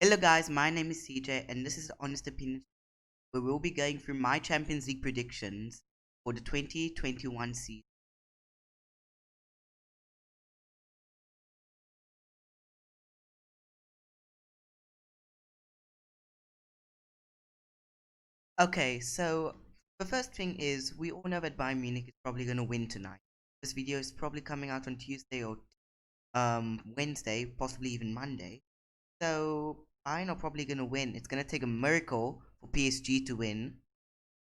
Hello guys, my name is CJ and this is the Honest Opinion where we'll be going through my Champions League predictions for the 2021 season. Okay, so the first thing is we all know that Bayern Munich is probably going to win tonight. This video is probably coming out on Tuesday or Wednesday, possibly even Monday. So Bayern are probably going to win. It's going to take a miracle for PSG to win.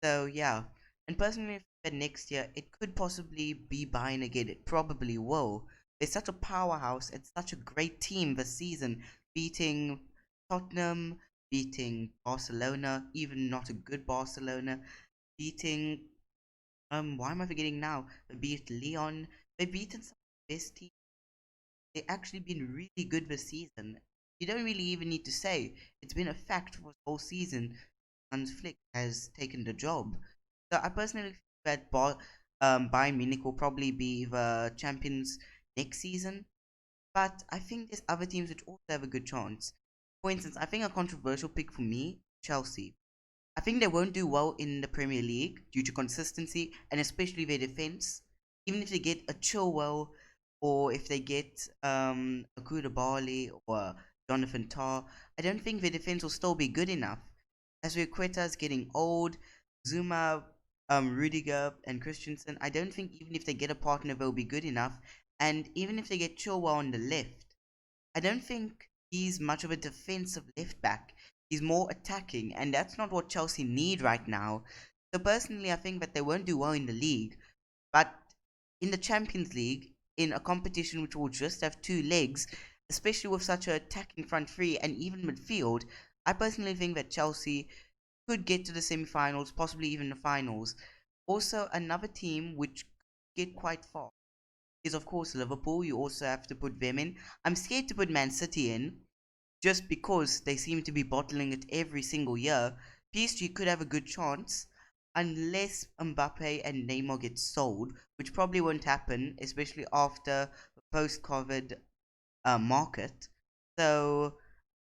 So yeah, and personally, for next year it could possibly be Bayern again. It probably will. They're such a powerhouse. It's such a great team this season, beating Tottenham, beating Barcelona, even not a good Barcelona, beating why am I forgetting now? They beat Leon. They've beaten some of the best teams. They've actually been really good this season. You don't really even need to say it's been a fact for the whole season. Hans Flick has taken the job. So I personally think that Bayern Munich will probably be the champions next season. But I think there's other teams which also have a good chance. For instance, I think a controversial pick for me, Chelsea. I think they won't do well in the Premier League due to consistency and especially their defense. Even if they get a Chilwell or if they get a Koulibaly or Jonathan Tah, I don't think their defense will still be good enough. As Quetta is getting old, Zuma, Rudiger, and Christensen, I don't think even if they get a partner, they'll be good enough. And even if they get Chilwell on the left, I don't think he's much of a defensive left back. He's more attacking, and that's not what Chelsea need right now. So personally, I think that they won't do well in the league, but in the Champions League, in a competition which will just have two legs, especially with such an attacking front three and even midfield, I personally think that Chelsea could get to the semi-finals, possibly even the finals. Also, another team which get quite far is of course Liverpool. You also have to put them in. I'm scared to put Man City in just because they seem to be bottling it every single year. PSG could have a good chance unless Mbappe and Neymar get sold, which probably won't happen, especially after the post-COVID market. So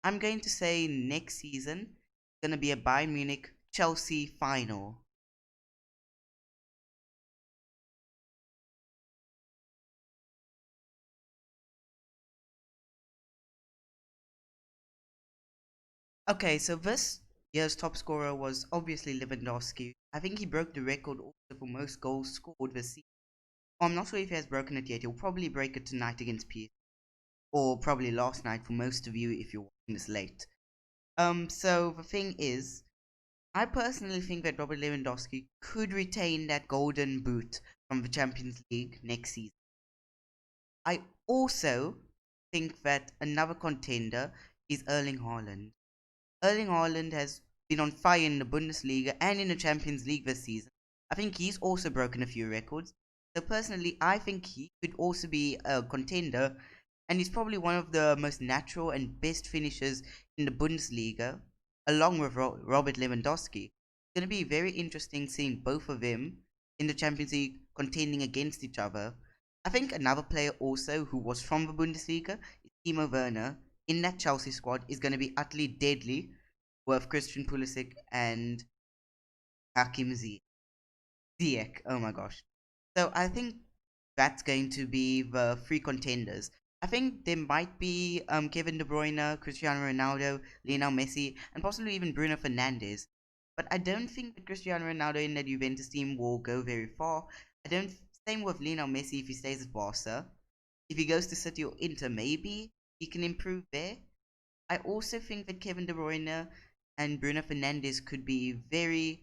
I'm going to say next season it's going to be a Bayern Munich Chelsea final. Okay, so this year's top scorer was obviously Lewandowski. I think he broke the record also for most goals scored this season. I'm not sure if he has broken it yet. He'll probably break it tonight against PSG, or probably last night for most of you if you're watching this late. So the thing is, I personally think that Robert Lewandowski could retain that golden boot from the Champions League next season. I also think that another contender is Erling Haaland. Erling Haaland has been on fire in the Bundesliga and in the Champions League this season. I think he's also broken a few records. So personally, I think he could also be a contender, and he's probably one of the most natural and best finishers in the Bundesliga, along with Robert Lewandowski. It's going to be very interesting seeing both of them in the Champions League contending against each other. I think another player also who was from the Bundesliga is Timo Werner in that Chelsea squad is going to be utterly deadly with Christian Pulisic and Hakim Ziyech. Oh my gosh. So I think that's going to be the three contenders. I think there might be Kevin De Bruyne, Cristiano Ronaldo, Lionel Messi, and possibly even Bruno Fernandes. But I don't think that Cristiano Ronaldo in that Juventus team will go very far. I don't. Same with Lionel Messi if he stays at Barca. If he goes to City or Inter, maybe he can improve there. I also think that Kevin De Bruyne and Bruno Fernandes could be very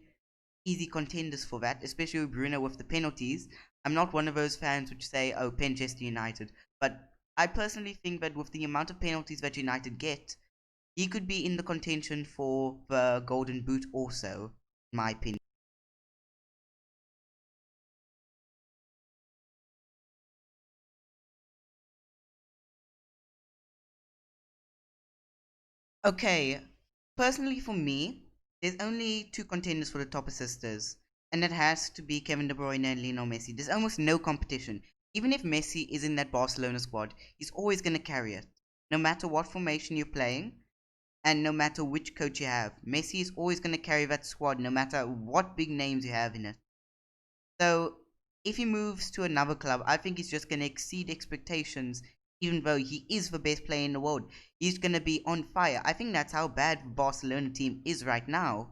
easy contenders for that, especially with Bruno with the penalties. I'm not one of those fans which say, oh, Manchester United. But I personally think that with the amount of penalties that United get, he could be in the contention for the Golden Boot also, in my opinion. Okay, personally for me, there's only two contenders for the top assisters, and that has to be Kevin De Bruyne and Lionel Messi. There's almost no competition. Even if Messi is in that Barcelona squad, he's always going to carry it. No matter what formation you're playing, And no matter which coach you have, Messi is always going to carry that squad no matter what big names you have in it. So if he moves to another club, I think he's just going to exceed expectations, even though he is the best player in the world. He's going to be on fire. I think that's how bad the Barcelona team is right now.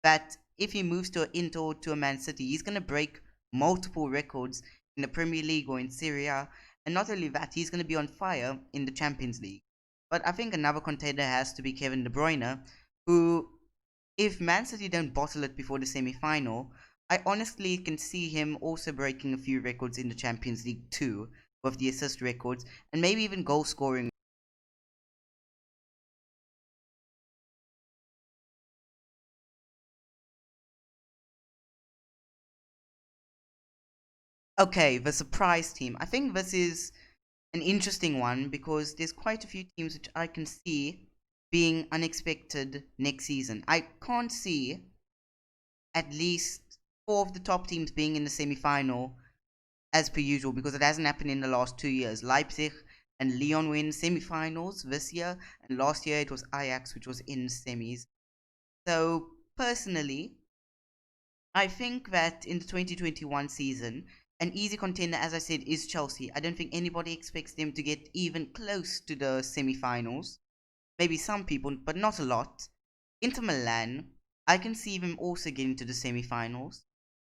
That if he moves to Inter or to a Man City, he's going to break multiple records in the Premier League or in Serie A. And not only that, he's going to be on fire in the Champions League. But I think another contender has to be Kevin De Bruyne, who, if Man City don't bottle it before the semi-final, I honestly can see him also breaking a few records in the Champions League too, with the assist records, and maybe even goal scoring. Okay, the surprise team. I think this is an interesting one because there's quite a few teams which I can see being unexpected next season. I can't see at least four of the top teams being in the semi-final as per usual because it hasn't happened in the last 2 years. Leipzig and Lyon were in semi-finals this year, and last year it was Ajax which was in semis. So personally, I think that in the 2021 season, an easy contender, as I said, is Chelsea. I don't think anybody expects them to get even close to the semi-finals. Maybe some people, but not a lot. Inter Milan, I can see them also getting to the semi-finals.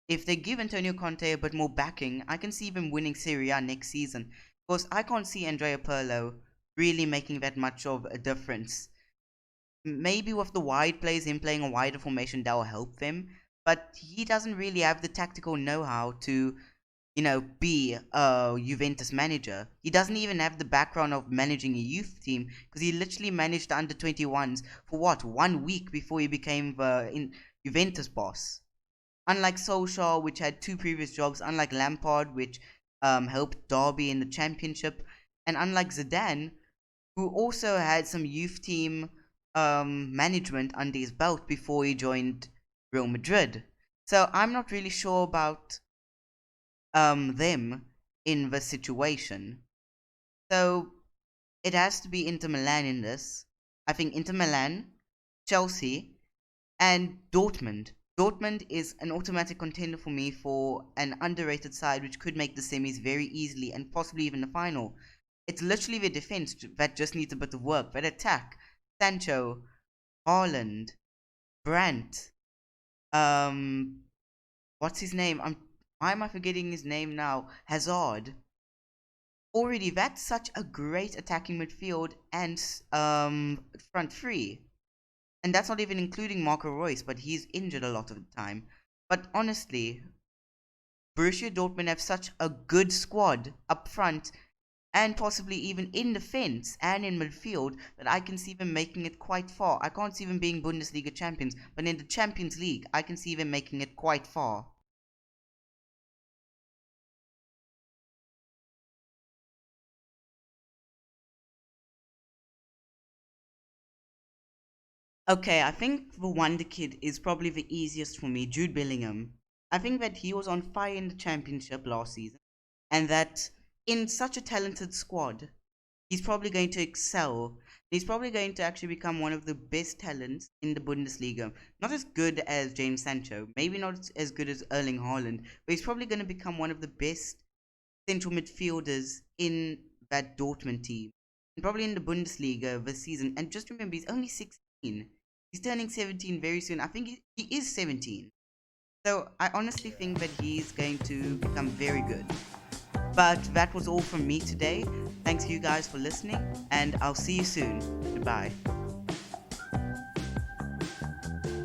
If they give Antonio Conte a bit more backing, I can see them winning Serie A next season. Because I can't see Andrea Pirlo really making that much of a difference. Maybe with the wide plays, him playing a wider formation, that will help them. But he doesn't really have the tactical know-how to, be a Juventus manager. He doesn't even have the background of managing a youth team because he literally managed the under 21s for what, 1 week before he became the Juventus boss. Unlike Solskjaer, which had two previous jobs, unlike Lampard, which helped Derby in the championship, and unlike Zidane, who also had some youth team management under his belt before he joined Real Madrid. So I'm not really sure about them in this situation. So it has to be Inter Milan in this. I think Inter Milan, Chelsea, and Dortmund. Dortmund is an automatic contender for me for an underrated side which could make the semis very easily and possibly even the final. It's literally the defense that just needs a bit of work. That attack, Sancho, Haaland, Brandt, what's his name? Why am I forgetting his name now? Hazard. Already, that's such a great attacking midfield and front three. And that's not even including Marco Reus, but he's injured a lot of the time. But honestly, Borussia Dortmund have such a good squad up front and possibly even in defense and in midfield that I can see them making it quite far. I can't see them being Bundesliga champions, but in the Champions League, I can see them making it quite far. Okay, I think the Wonder Kid is probably the easiest for me, Jude Bellingham. I think that he was on fire in the championship last season, and that in such a talented squad, he's probably going to excel. He's probably going to actually become one of the best talents in the Bundesliga. Not as good as James Sancho, maybe not as good as Erling Haaland, but he's probably going to become one of the best central midfielders in that Dortmund team. And probably in the Bundesliga this season. And just remember, he's only 16. He's turning 17 very soon. I think he is 17. So I honestly think that he's going to become very good. But that was all from me today. Thanks you guys for listening, and I'll see you soon. Goodbye.